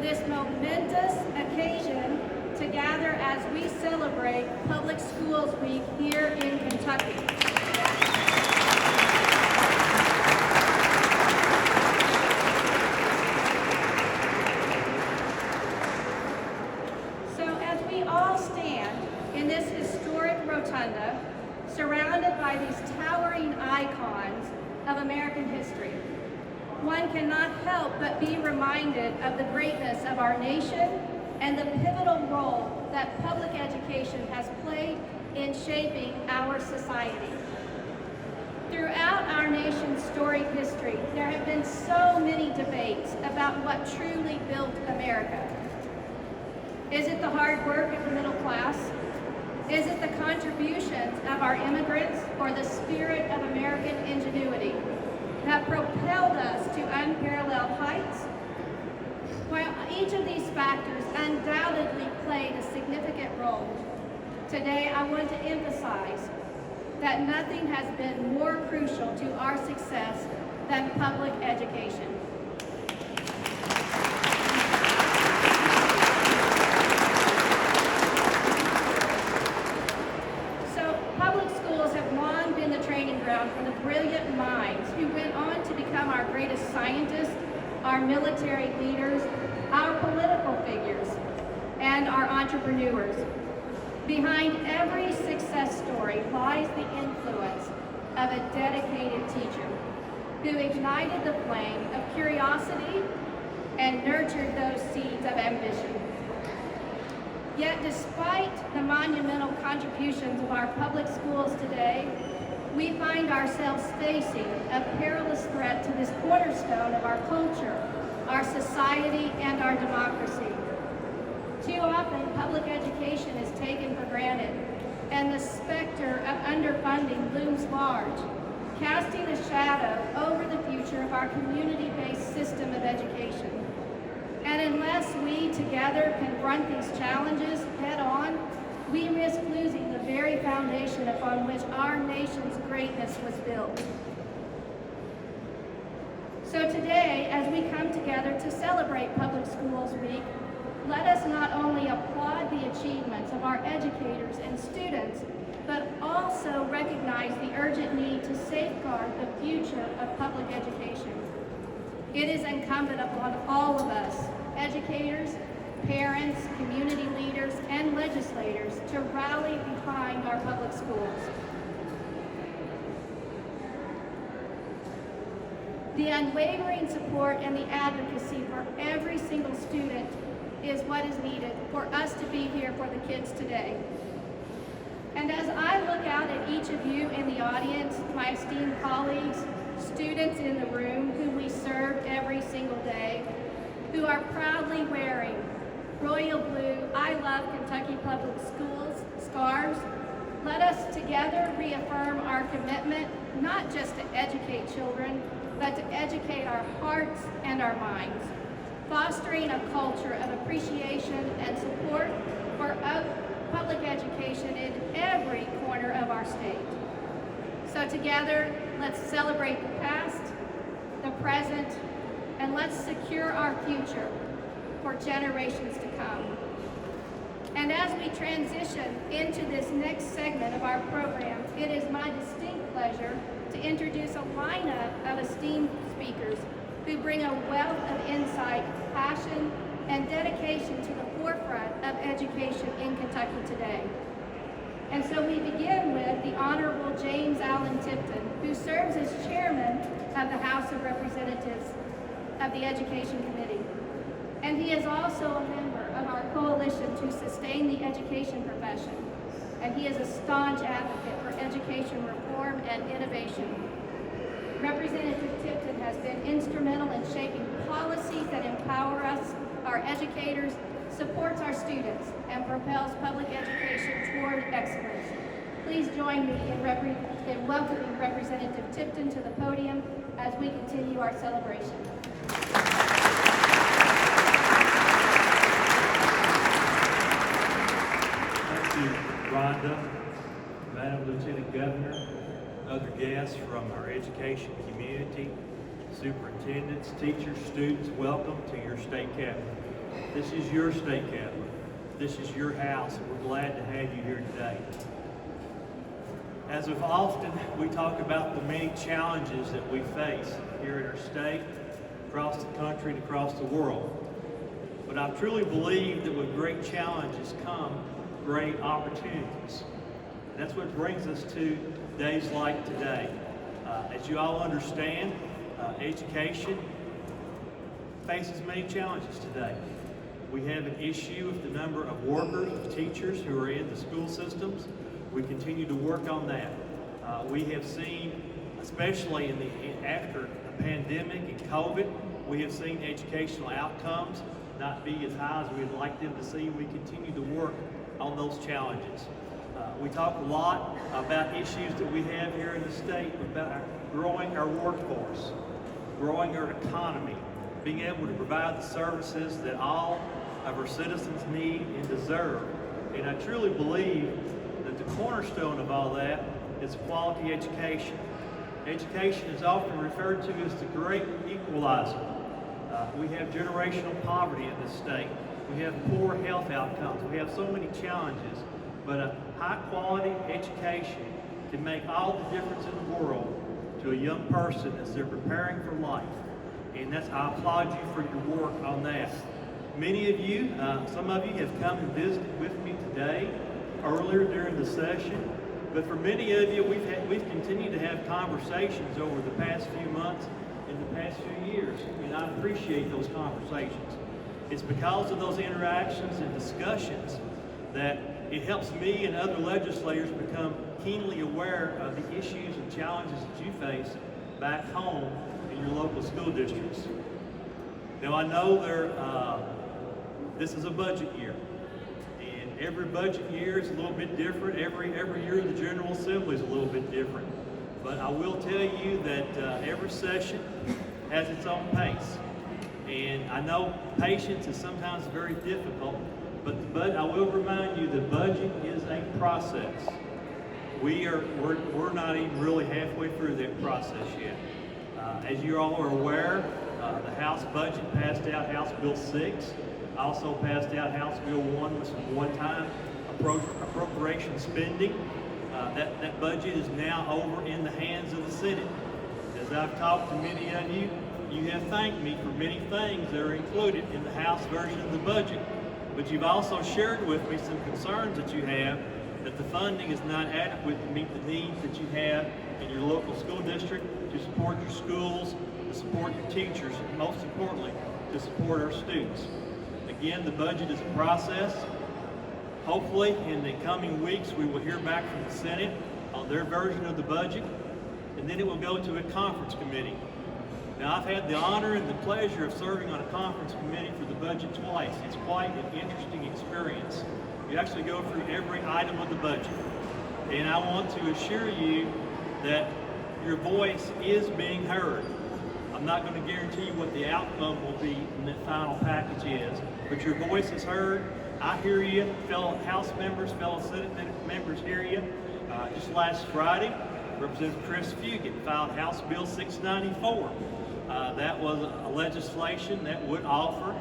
this momentous occasion to gather as we celebrate Public Schools Week here in Kentucky. So as we all stand in this historic rotunda, surrounded by these towering icons of American history, one cannot help but be reminded of the greatness of our nation and the pivotal role that public education has played in shaping our society. Throughout our nation's storied history, there have been so many debates about what truly built America. Is it the hard work of the middle class? Is it the contributions of our immigrants or the spirit of American ingenuity that propelled us to unparalleled heights? While each of these factors undoubtedly played a significant role, today I want to emphasize that nothing has been more crucial to our success than public education. So public schools have long been the training ground for the brilliant minds who went on to become our greatest scientists, our military leaders, our political figures, and our entrepreneurs. Behind every success story lies the influence of a dedicated teacher who ignited the flame of curiosity and nurtured those seeds of ambition. Yet despite the monumental contributions of our public schools today, we find ourselves facing a perilous threat to this cornerstone of our culture, our society, and our democracy. Too often, public education is taken for granted, and the specter of underfunding looms large, casting a shadow over the future of our community-based system of education. And unless we together confront these challenges head-on, we risk losing the very foundation upon which our nation's greatness was built. So today, as we come together to celebrate Public Schools Week, let us not only applaud the achievements of our educators and students, but also recognize the urgent need to safeguard the future of public education. It is incumbent upon all of us, educators, parents, community leaders, and legislators, to rally behind our public schools. The unwavering support and the advocacy for every single student is what is needed for us to be here for the kids today. And as I look out at each of you in the audience, my esteemed colleagues, students in the room whom we serve every single day, who are proudly wearing royal blue I Love Kentucky Public Schools scarves, let us together reaffirm our commitment not just to educate children, but to educate our hearts and our minds, fostering a culture of appreciation and support for public education in every corner of our state. So together, let's celebrate the past, the present, and let's secure our future for generations to come. And as we transition into this next segment of our program, it is my distinct pleasure to introduce a lineup of esteemed speakers who bring a wealth of insight, passion, and dedication to the forefront of education in Kentucky today. And so we begin with the Honorable James Allen Tipton, who serves as chairman of the House of Representatives of the Education Committee. And he is also a member of our coalition to sustain the education profession. And he is a staunch advocate for education reform and innovation. Representative Tipton has been instrumental in shaping policies that empower us, our educators, supports our students, and propels public education toward excellence. Please join me in welcoming Representative Tipton to the podium as we continue our celebration. Thank you, Rhonda, Madam Lieutenant Governor, other guests from our education community, superintendents, teachers, students, welcome to your state capitol. This is your state capitol. This is your house, and we're glad to have you here today. As of often, we talk about the many challenges that we face here in our state, across the country, and across the world. But I truly believe that with great challenges come great opportunities. And that's what brings us to days like today. As you all understand, education faces many challenges today. We have an issue with the number of workers, of teachers who are in the school systems. We continue to work on that. We have seen, especially after the pandemic and COVID, we have seen educational outcomes not be as high as we'd like them to see. We continue to work on those challenges. We talk a lot about issues that we have here in the state, about growing our workforce, growing our economy, being able to provide the services that all of our citizens need and deserve. And I truly believe that the cornerstone of all that is quality education. Education is often referred to as the great equalizer. We have generational poverty in this state. We have poor health outcomes. We have so many challenges. But a high-quality education can make all the difference in the world to a young person as they're preparing for life. And I applaud you for your work on that. Many of you, some of you have come and visited with me today, earlier during the session. But for many of you, we've continued to have conversations over the past few months and the past few years. And I appreciate those conversations. It's because of those interactions and discussions that it helps me and other legislators become keenly aware of the issues and challenges that you face back home in your local school districts. Now I know this is a budget year, and every budget year is a little bit different. Every year the General Assembly is a little bit different. But I will tell you that every session has its own pace. And I know patience is sometimes very difficult, but I will remind you the budget is a process. We're not even really halfway through that process yet. As you all are aware, the House budget passed out House Bill 6, also passed out House Bill 1 with some one-time appropriation spending. That budget is now over in the hands of the Senate. As I've talked to many of you, you have thanked me for many things that are included in the House version of the budget. But you've also shared with me some concerns that you have that the funding is not adequate to meet the needs that you have in your local school district, to support your schools, to support your teachers, and most importantly, to support our students. Again, the budget is a process. Hopefully, in the coming weeks, we will hear back from the Senate on their version of the budget, and then it will go to a conference committee. Now, I've had the honor and the pleasure of serving on a conference committee for the budget twice. It's quite an interesting experience. You actually go through every item of the budget. And I want to assure you that your voice is being heard. I'm not going to guarantee you what the outcome will be in that final package is, but your voice is heard. I hear you, fellow House members, fellow Senate members hear you. Just last Friday, Representative Chris Fugit filed House Bill 694. That was a legislation that would offer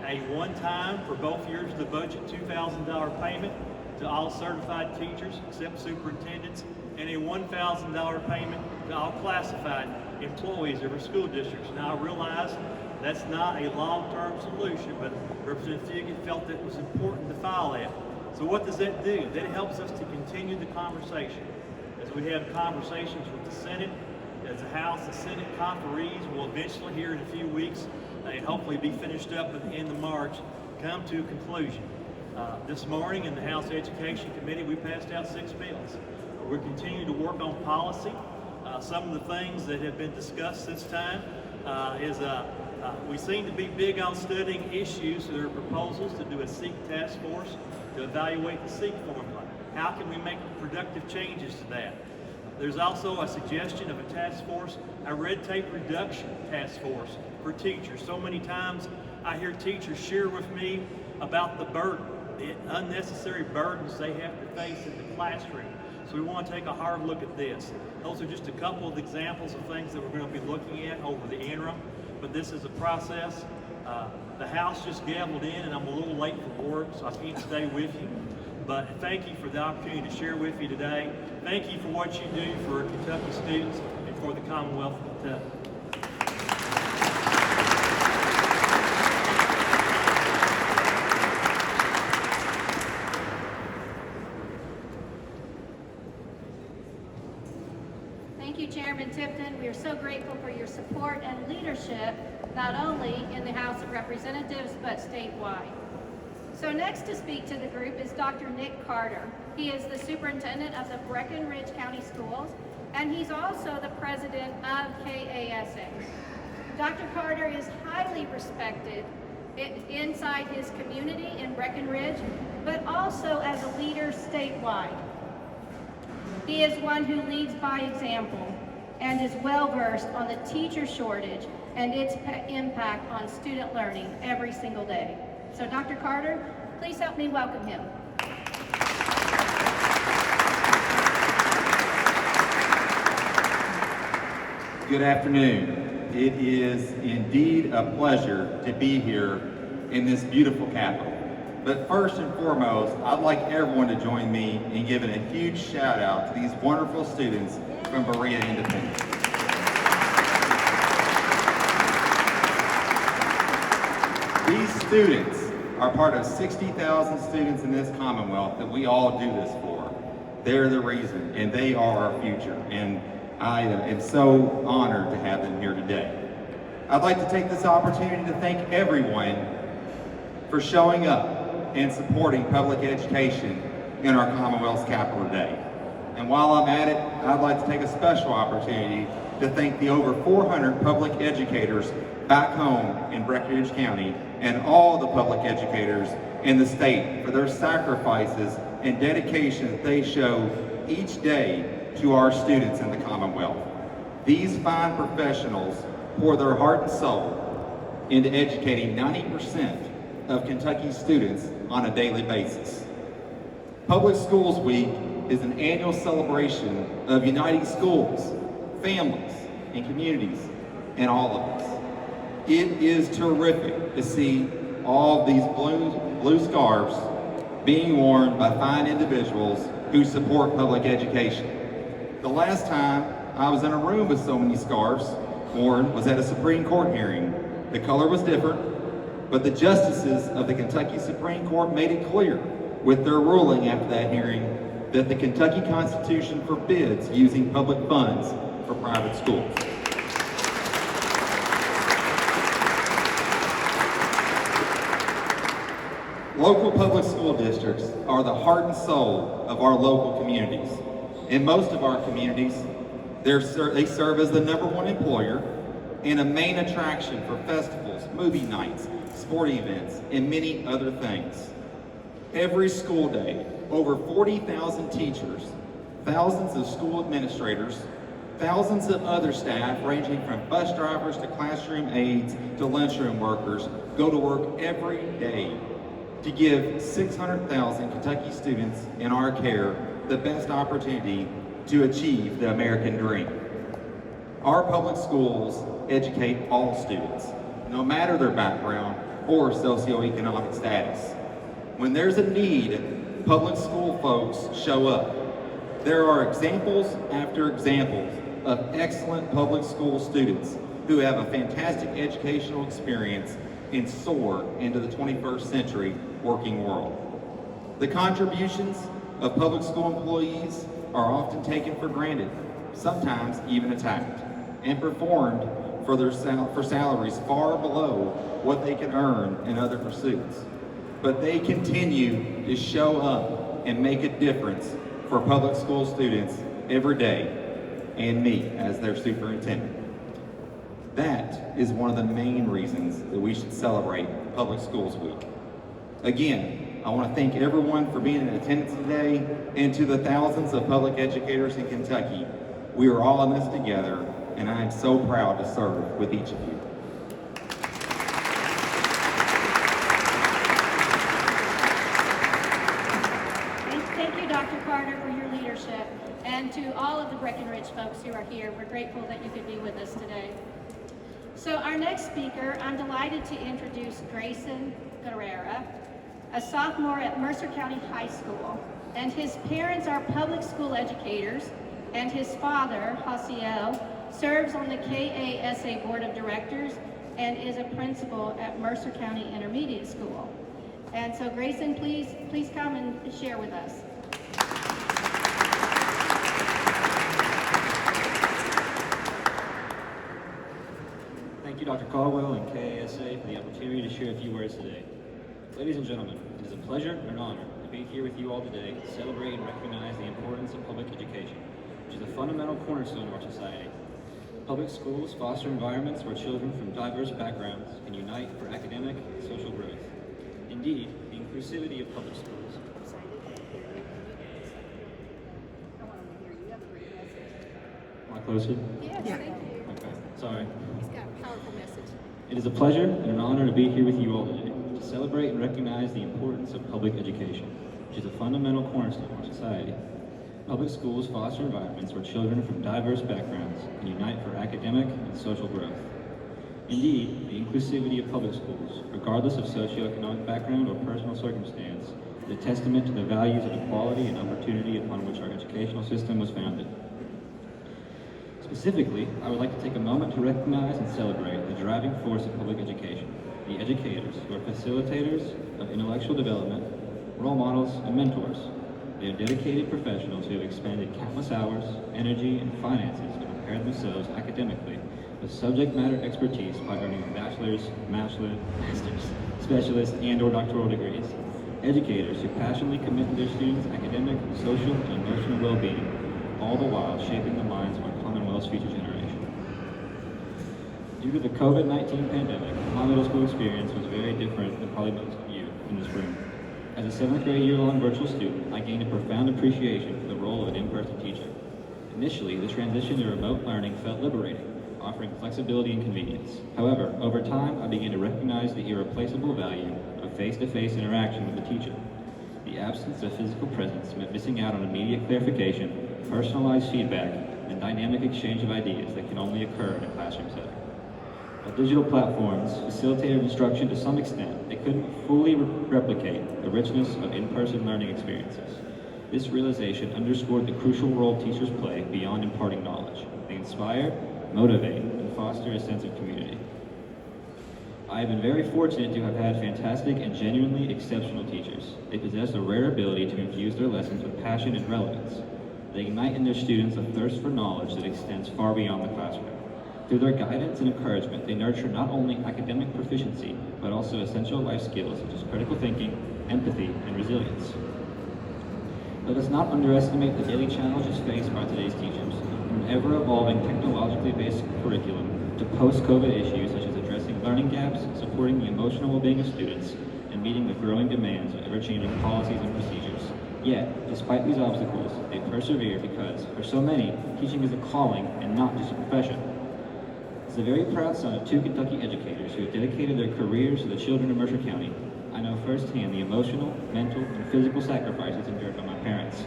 a one-time, for both years of the budget, $2,000 payment to all certified teachers except superintendents, and a $1,000 payment to all classified employees of our school districts. Now I realize that's not a long-term solution, but Representative Fugit felt that it was important to file that. So what does that do? That helps us to continue the conversation. As we have conversations with the Senate, as the House, the Senate conferees will eventually, here in a few weeks, and hopefully be finished up at the end of March, come to a conclusion. This morning in the House Education Committee, we passed out 6 bills. We're continuing to work on policy. Some of the things that have been discussed this time is we seem to be big on studying issues. There are proposals to do a SEEK task force to evaluate the SEEK formula. How can we make productive changes to that? There's also a suggestion of a task force, a red tape reduction task force for teachers. So many times I hear teachers share with me about the burden, the unnecessary burdens they have to face in the classroom. So we want to take a hard look at this. Those are just a couple of examples of things that we're going to be looking at over the interim, but this is a process. The house just gavelled in and I'm a little late for work, so I can't stay with you. But thank you for the opportunity to share with you today. Thank you for what you do for Kentucky students and for the Commonwealth of Kentucky. Thank you, Chairman Tipton. We are so grateful for your support and leadership, not only in the House of Representatives, but statewide. So next to speak to the group is Dr. Nick Carter. He is the superintendent of the Breckinridge County Schools, and he's also the president of KASA. Dr. Carter is highly respected inside his community in Breckinridge, but also as a leader statewide. He is one who leads by example and is well-versed on the teacher shortage and its impact on student learning every single day. So Dr. Carter, please help me welcome him. Good afternoon. It is indeed a pleasure to be here in this beautiful capital. But first and foremost, I'd like everyone to join me in giving a huge shout out to these wonderful students from Berea Independent. These students are part of 60,000 students in this Commonwealth that we all do this for. They're the reason, and they are our future. And I am so honored to have them here today. I'd like to take this opportunity to thank everyone for showing up and supporting public education in our Commonwealth's capital today. And while I'm at it, I'd like to take a special opportunity to thank the over 400 public educators back home in Breckinridge County and all the public educators in the state for their sacrifices and dedication that they show each day to our students in the Commonwealth. These fine professionals pour their heart and soul into educating 90% of Kentucky students on a daily basis. Public Schools Week is an annual celebration of uniting schools, families, and communities, and all of us. It is terrific to see all these blue scarves being worn by fine individuals who support public education. The last time I was in a room with so many scarves worn was at a Supreme Court hearing. The color was different, but the justices of the Kentucky Supreme Court made it clear with their ruling after that hearing that the Kentucky Constitution forbids using public funds for private schools. Local public school districts are the heart and soul of our local communities. In most of our communities, they serve as the #1 employer and a main attraction for festivals, movie nights, sporting events, and many other things. Every school day, over 40,000 teachers, thousands of school administrators, thousands of other staff ranging from bus drivers to classroom aides to lunchroom workers go to work every day to give 600,000 Kentucky students in our care the best opportunity to achieve the American dream. Our public schools educate all students, no matter their background or socioeconomic status. When there's a need, public school folks show up. There are examples after examples of excellent public school students who have a fantastic educational experience and soar into the 21st century working world. The contributions of public school employees are often taken for granted, sometimes even attacked, and performed for salaries far below what they can earn in other pursuits. But they continue to show up and make a difference for public school students every day, and me as their superintendent. That is one of the main reasons that we should celebrate Public Schools Week. Again, I want to thank everyone for being in attendance today, and to the thousands of public educators in Kentucky. We are all in this together, and I am so proud to serve with each of you. Thank you, Dr. Carter, for your leadership, and to all of the Breckinridge folks who are here. We're grateful that you could be with us today. So our next speaker, I'm delighted to introduce Grayson Guerrera, a sophomore at Mercer County High School, and his parents are public school educators, and his father, Hasiel, serves on the KASA Board of Directors and is a principal at Mercer County Intermediate School. And so Grayson, please come and share with us. Thank you, Dr. Caldwell and KASA, for the opportunity to share a few words today. Ladies and gentlemen, it is a pleasure and an honor to be here with you all today to celebrate and recognize the importance of public education, which is a fundamental cornerstone of our society. Public schools foster environments where children from diverse backgrounds can unite for academic and social growth. Indeed, the inclusivity of public schools. Am I closer? Yes, thank you. Okay, sorry. He's got a powerful message. It is a pleasure and an honor to be here with you all today to celebrate and recognize the importance of public education, which is a fundamental cornerstone of our society. Public schools foster environments where children from diverse backgrounds can unite for academic and social growth. Indeed, the inclusivity of public schools, regardless of socioeconomic background or personal circumstance, is a testament to the values of equality and opportunity upon which our educational system was founded. Specifically, I would like to take a moment to recognize and celebrate the driving force of public education, the educators who are facilitators of intellectual development, role models, and mentors. They are dedicated professionals who have expended countless hours, energy, and finances to prepare themselves academically with subject matter expertise by earning bachelor's, master's, specialist, and/or doctoral degrees. Educators who passionately commit to their students' academic, social, and emotional well-being, all the while shaping the minds of our Commonwealth's future generation. Due to the COVID-19 pandemic, my middle school experience was very different than probably most of you in this room. As a 7th grade year-long virtual student, I gained a profound appreciation for the role of an in-person teacher. Initially, the transition to remote learning felt liberating, offering flexibility and convenience. However, over time, I began to recognize the irreplaceable value of face-to-face interaction with the teacher. The absence of physical presence meant missing out on immediate clarification, personalized feedback, and dynamic exchange of ideas that can only occur in a classroom setting. While digital platforms facilitated instruction to some extent, they couldn't fully replicate the richness of in-person learning experiences. This realization underscored the crucial role teachers play beyond imparting knowledge. They inspire, motivate, and foster a sense of community. I have been very fortunate to have had fantastic and genuinely exceptional teachers. They possess a rare ability to infuse their lessons with passion and relevance. They ignite in their students a thirst for knowledge that extends far beyond the classroom. Through their guidance and encouragement, they nurture not only academic proficiency, but also essential life skills such as critical thinking, empathy, and resilience. Let us not underestimate the daily challenges faced by today's teachers, from an ever-evolving technologically based curriculum to post-COVID issues such as addressing learning gaps, supporting the emotional well-being of students, and meeting the growing demands of ever-changing policies and procedures. Yet, despite these obstacles, they persevere because, for so many, teaching is a calling and not just a profession. As a very proud son of 2 Kentucky educators who have dedicated their careers to the children of Mercer County, I know firsthand the emotional, mental, and physical sacrifices endured by my parents.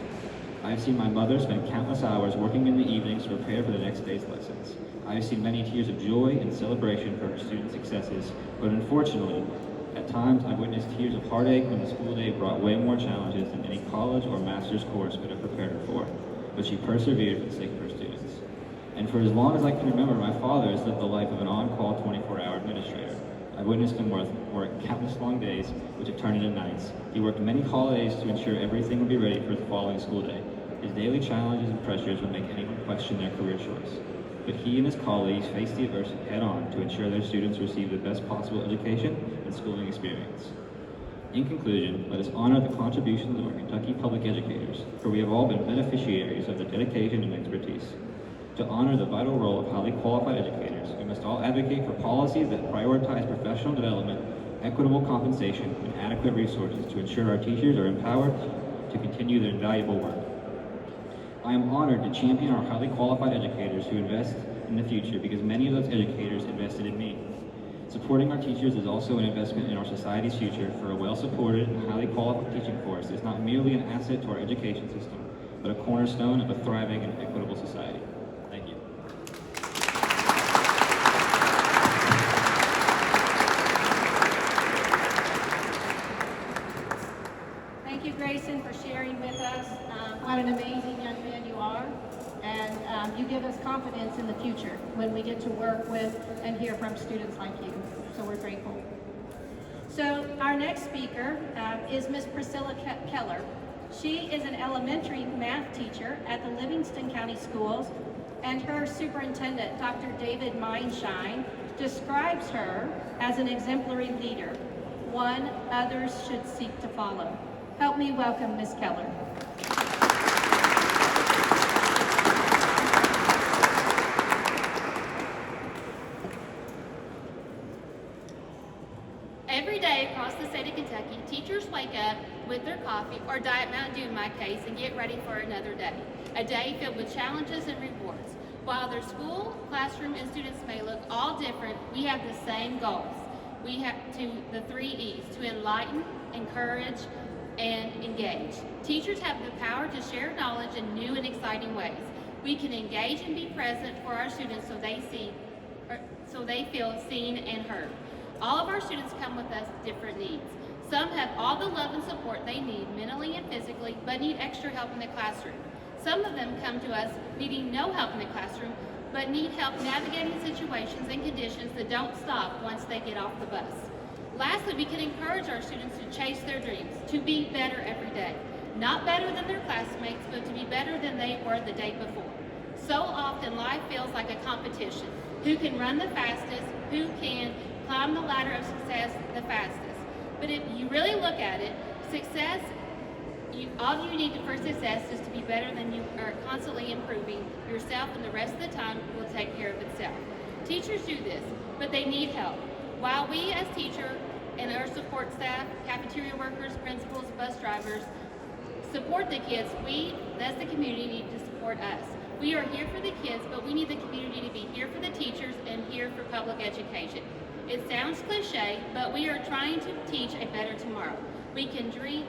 I have seen my mother spend countless hours working in the evenings to prepare for the next day's lessons. I have seen many tears of joy and celebration for her students' successes, but unfortunately, at times I've witnessed tears of heartache when the school day brought way more challenges than any college or master's course could have prepared her for, but she persevered for the sake of her students. And for as long as I can remember, my father has lived the life of an on-call 24-hour administrator. I've witnessed him work countless long days, which have turned into nights. He worked many holidays to ensure everything would be ready for the following school day. His daily challenges and pressures would make anyone question their career choice. But he and his colleagues faced the adversity head-on to ensure their students receive the best possible education and schooling experience. In conclusion, let us honor the contributions of our Kentucky public educators, for we have all been beneficiaries of their dedication and expertise. To honor the vital role of highly qualified educators, we must all advocate for policies that prioritize professional development, equitable compensation, and adequate resources to ensure our teachers are empowered to continue their invaluable work. I am honored to champion our highly qualified educators who invest in the future because many of those educators invested in me. Supporting our teachers is also an investment in our society's future, for a well-supported and highly qualified teaching force is not merely an asset to our education system, but a cornerstone of a thriving and equitable society. Thank you. Grayson, for sharing with us what an amazing young man you are. And you give us confidence in the future when we get to work with and hear from students like you. So we're grateful. So our next speaker is Miss Priscilla Keller. She is an elementary math teacher at the Livingston County Schools, and her superintendent, Dr. David Mindshine, describes her as an exemplary leader, one others should seek to follow. Help me welcome Miss Keller. Every day across the state of Kentucky, teachers wake up with their coffee, or Diet Mountain Dew in my case, and get ready for another day. A day filled with challenges and rewards. While their school, classroom, and students may look all different, we have the same goals. We have the 3 E's, to enlighten, encourage, and engage. Teachers have the power to share knowledge in new and exciting ways. We can engage and be present for our students so they feel seen and heard. All of our students come with us different needs. Some have all the love and support they need mentally and physically, but need extra help in the classroom. Some of them come to us needing no help in the classroom, but need help navigating situations and conditions that don't stop once they get off the bus. Lastly, we can encourage our students to chase their dreams, to be better every day. Not better than their classmates, but to be better than they were the day before. So often life feels like a competition. Who can run the fastest? Who can climb the ladder of success the fastest? But if you really look at it, success, all you need for success is to be better than you are, constantly improving yourself, and the rest of the time will take care of itself. Teachers do this, but they need help. While we as teachers and our support staff, cafeteria workers, principals, bus drivers, support the kids, we, as the community, need to support us. We are here for the kids, but we need the community to be here for the teachers and here for public education. It sounds cliche, but we are trying to teach a better tomorrow. We can dream,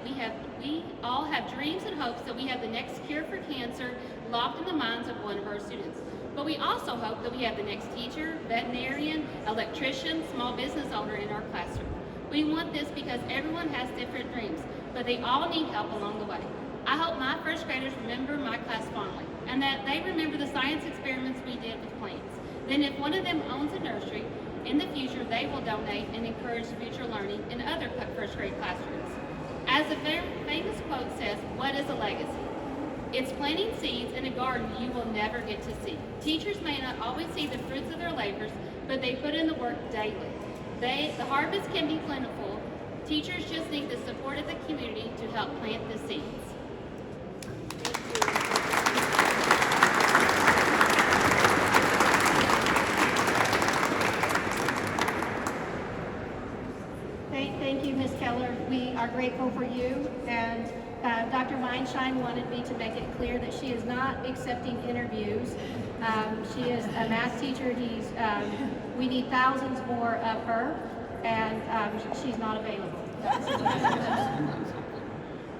we all have dreams and hopes that we have the next cure for cancer locked in the minds of one of our students. But we also hope that we have the next teacher, veterinarian, electrician, small business owner in our classroom. We want this because everyone has different dreams, but they all need help along the way. I hope my first graders remember my class fondly, and that they remember the science experiments we did with plants. Then if one of them owns a nursery, in the future they will donate and encourage future learning in other first grade classrooms. As the famous quote says, what is a legacy? It's planting seeds in a garden you will never get to see. Teachers may not always see the fruits of their labors, but they put in the work daily. The harvest can be plentiful. Teachers just need the support of the community to help plant the seeds. Thank you, Ms. Keller. We are grateful for you, and Dr. Mindshine wanted me to make it clear that she is not accepting interviews. She is a math teacher. We need thousands more of her, and she's not available.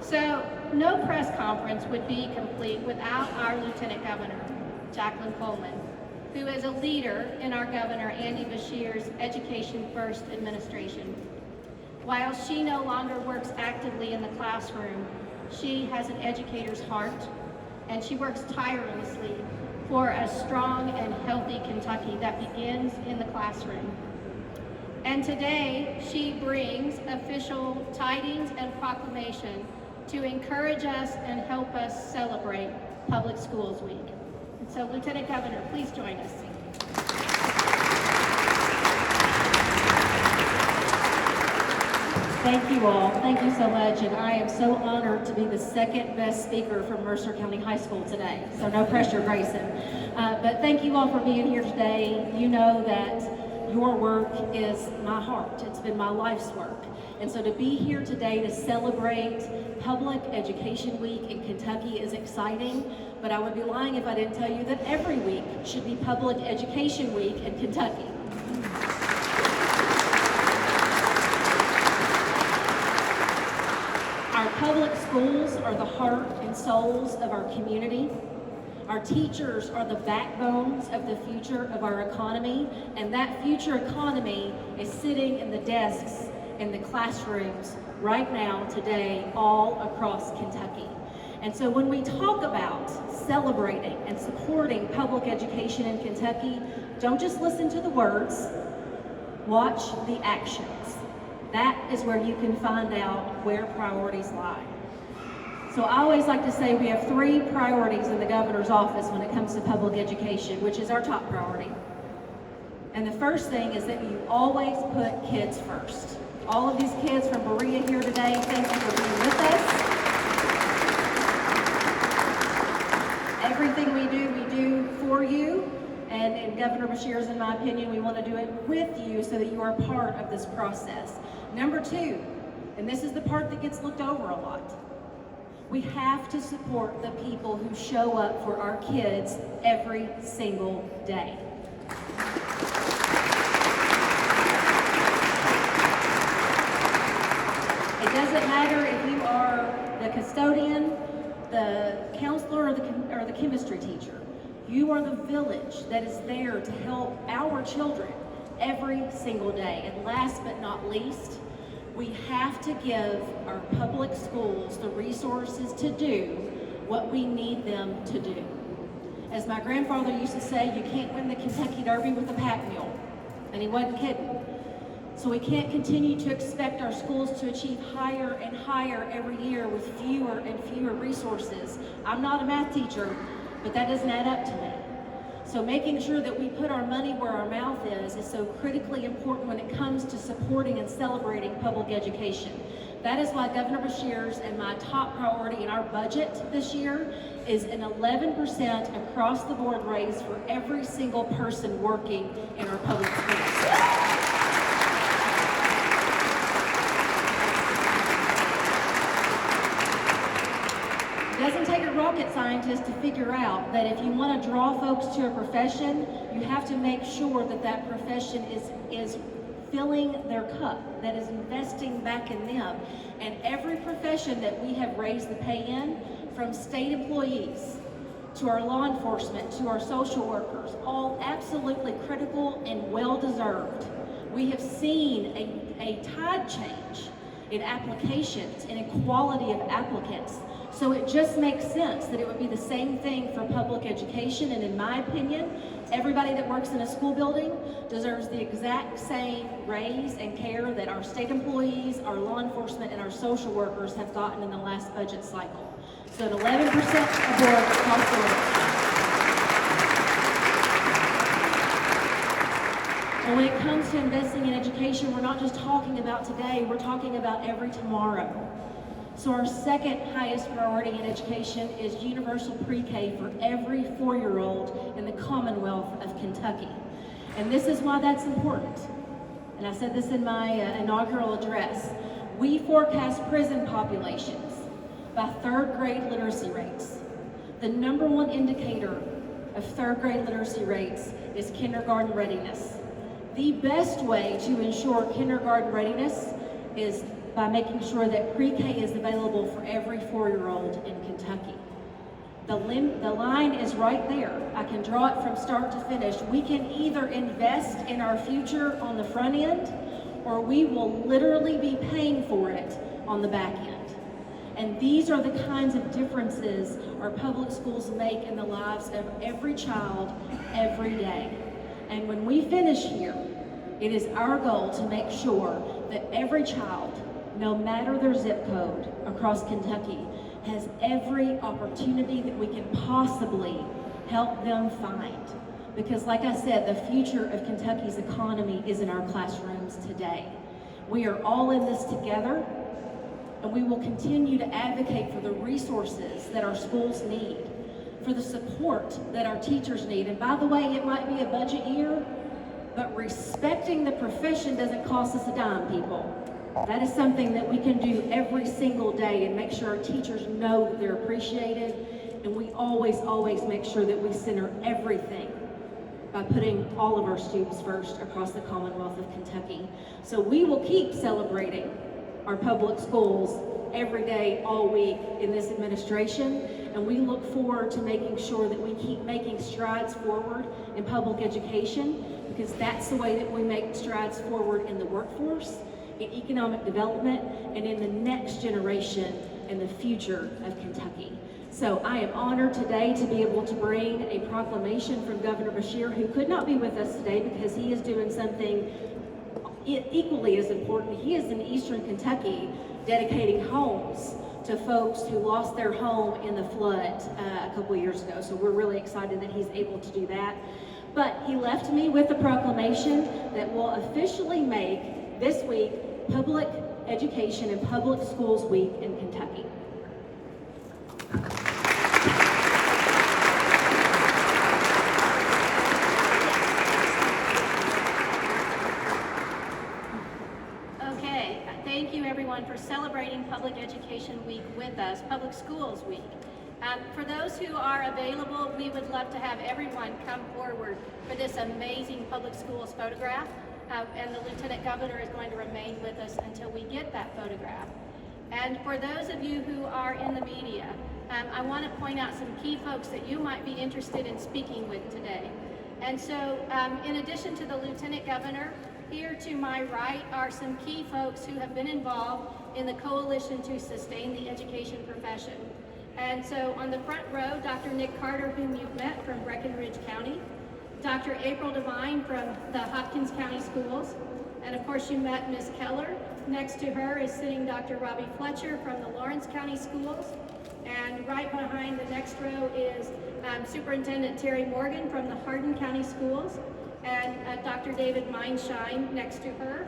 So no press conference would be complete without our Lieutenant Governor, Jacqueline Coleman, who is a leader in our Governor Andy Beshear's Education First administration. While she no longer works actively in the classroom, she has an educator's heart, and she works tirelessly for a strong and healthy Kentucky that begins in the classroom. And today, she brings official tidings and proclamation to encourage us and help us celebrate Public Schools Week. And so, Lieutenant Governor, please join us. Thank you all. Thank you so much. And I am so honored to be the second best speaker from Mercer County High School today. So no pressure, Grayson. But thank you all for being here today. You know that your work is my heart. It's been my life's work. And so to be here today to celebrate Public Education Week in Kentucky is exciting, but I would be lying if I didn't tell you that every week should be Public Education Week in Kentucky. Our public schools are the heart and souls of our community. Our teachers are the backbones of the future of our economy, and that future economy is sitting in the desks in the classrooms right now, today, all across Kentucky. And so when we talk about celebrating and supporting public education in Kentucky, don't just listen to the words, watch the actions. That is where you can find out where priorities lie. So I always like to say we have 3 priorities in the governor's office when it comes to public education, which is our top priority. And the first thing is that you always put kids first. All of these kids from Berea here today, thank you for being with us. Everything we do for you. And in Governor Beshear's, in my opinion, we want to do it with you so that you are part of this process. Number 2, and this is the part that gets looked over a lot, we have to support the people who show up for our kids every single day. It doesn't matter if you are the custodian, the counselor, or the chemistry teacher. You are the village that is there to help our children every single day. And last but not least, we have to give our public schools the resources to do what we need them to do. As my grandfather used to say, you can't win the Kentucky Derby with a pack mule. And he wasn't kidding. So we can't continue to expect our schools to achieve higher and higher every year with fewer and fewer resources. I'm not a math teacher, but that doesn't add up to me. So making sure that we put our money where our mouth is so critically important when it comes to supporting and celebrating public education. That is why Governor Beshear's and my top priority in our budget this year is an 11% across the board raise for every single person working in our public schools. It doesn't take a rocket scientist to figure out that if you want to draw folks to a profession, you have to make sure that that profession is filling their cup, that is investing back in them. And every profession that we have raised the pay in, from state employees to our law enforcement, to our social workers, all absolutely critical and well-deserved. We have seen a tide change in applications and in quality of applicants. So it just makes sense that it would be the same thing for public education. And in my opinion, everybody that works in a school building deserves the exact same raise and care that our state employees, our law enforcement, and our social workers have gotten in the last budget cycle. So an 11% aboard across the board. And when it comes to investing in education, we're not just talking about today, we're talking about every tomorrow. So our second highest priority in education is universal pre-K for every 4-year-old in the Commonwealth of Kentucky. And this is why that's important. And I said this in my inaugural address. We forecast prison populations by 3rd grade literacy rates. The number 1 indicator of 3rd grade literacy rates is kindergarten readiness. The best way to ensure kindergarten readiness is by making sure that pre-K is available for every 4-year-old in Kentucky. The line is right there. I can draw it from start to finish. We can either invest in our future on the front end, or we will literally be paying for it on the back end. And these are the kinds of differences our public schools make in the lives of every child every day. And when we finish here, it is our goal to make sure that every child, no matter their zip code across Kentucky, has every opportunity that we can possibly help them find. Because like I said, the future of Kentucky's economy is in our classrooms today. We are all in this together, and we will continue to advocate for the resources that our schools need, for the support that our teachers need. And by the way, it might be a budget year, but respecting the profession doesn't cost us a dime, people. That is something that we can do every single day and make sure our teachers know that they're appreciated. And we always make sure that we center everything by putting all of our students first across the Commonwealth of Kentucky. So we will keep celebrating our public schools every day, all week in this administration. And we look forward to making sure that we keep making strides forward in public education, because that's the way that we make strides forward in the workforce. in economic development and in the next generation and the future of Kentucky. So I am honored today to be able to bring a proclamation from Governor Beshear, who could not be with us today because he is doing something equally as important. He is in Eastern Kentucky dedicating homes to folks who lost their home in the flood a couple years ago. So we're really excited that he's able to do that. But he left me with a proclamation that will officially make this week Public Education and Public Schools Week in Kentucky. Okay, thank you everyone for celebrating Public Education Week with us, Public Schools Week. For those who are available, we would love to have everyone come forward for this amazing public schools photograph. And the Lieutenant Governor is going to remain with us until we get that photograph. And for those of you who are in the media, I want to point out some key folks that you might be interested in speaking with today. And so, in addition to the Lieutenant Governor, here to my right are some key folks who have been involved in the Coalition to Sustain the Education Profession. And so on the front row, Dr. Nick Carter, whom you've met from Breckinridge County, Dr. April Devine from the Hopkins County Schools, and of course you met Ms. Keller. Next to her is sitting Dr. Robbie Fletcher from the Lawrence County Schools, and right behind the next row is Superintendent Terry Morgan from the Hardin County Schools, and Dr. David Mindshine next to her,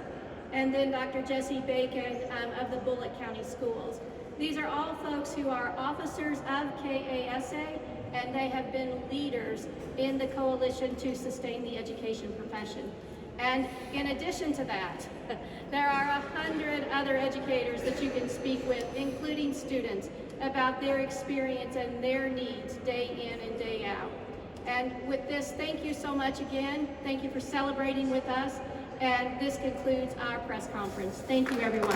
and then Dr. Jesse Bacon of the Bullitt County Schools. These are all folks who are officers of KASA, and they have been leaders in the Coalition to Sustain the Education Profession. And in addition to that, there are 100 other educators that you can speak with, including students, about their experience and their needs day in and day out. And with this, thank you so much again. Thank you for celebrating with us. And this concludes our press conference. Thank you, everyone.